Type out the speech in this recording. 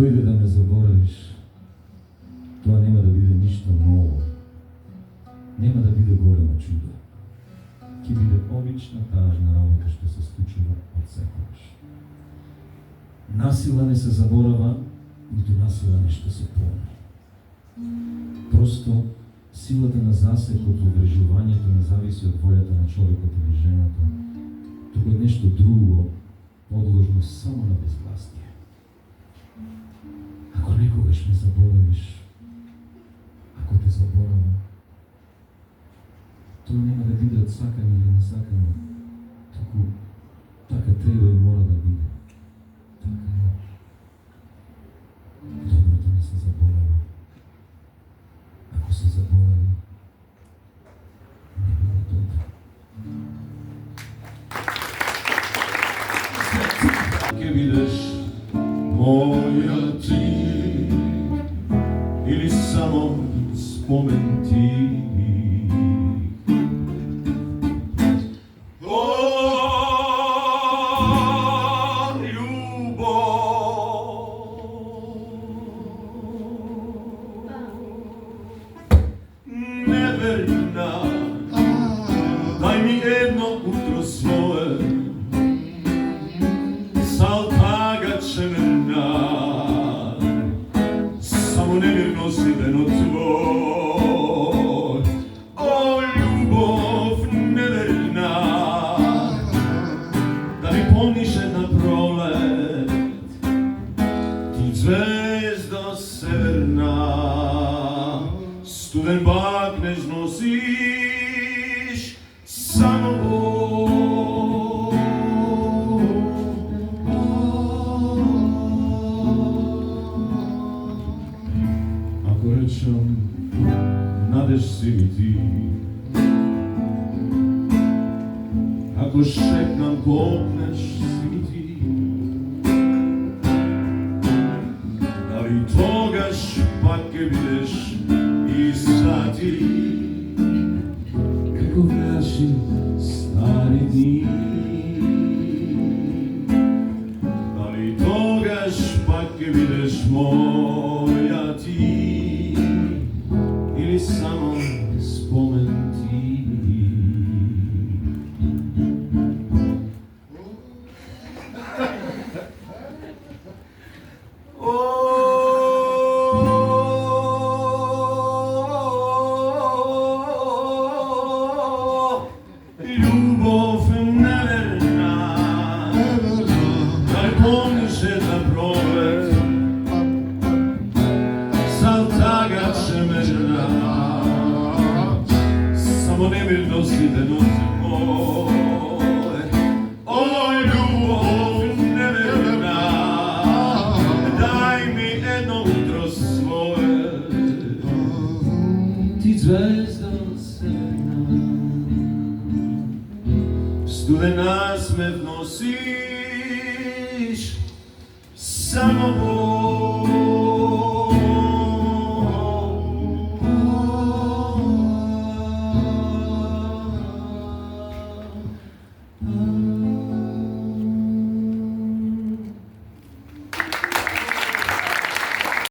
дојде да ме заборавиш, тоа нема да биде ништо ново. Нема да биде големо чудо. Ќе биде обична тажна работа што се случува од секогаш. Насила не се заборава, ниту насила нешто се помни. Просто силата на засекот, уврежувањето не зависи од волјата на човекот или жената, туку од нешто друго, подложно само на безвластие. Ако некогаш ме заборавиш, ако те заборавам, тоа нема да биде од сакано или несакано, туку така треба и мора да биде. Така е. Доброто не се заборава. Ако се заборави, не биде добро. Ке бидеш моја ти, или само спомен ти. Дај ми едно утро свое, салтагаче мерна, само немирно си денот твој. О, љубов неверна, да ми помниш една пролет, ти звезда северна, студен бак нежно носиш само. Ако речам надеж си ми ти, ако шепнам помнеш си ми ти, дали тогаш пак ке бидеш иста ти, како наши стари дни. Дали тогаш пак ке бидеш моја ти, или само спомен ти. Љубов неверна, дај помниш една пролет, салтагаче мерна, само немирно си денот мој. О, љубов неверна, дај ми едно утро свое, ти звезда северна, студена смев носиш само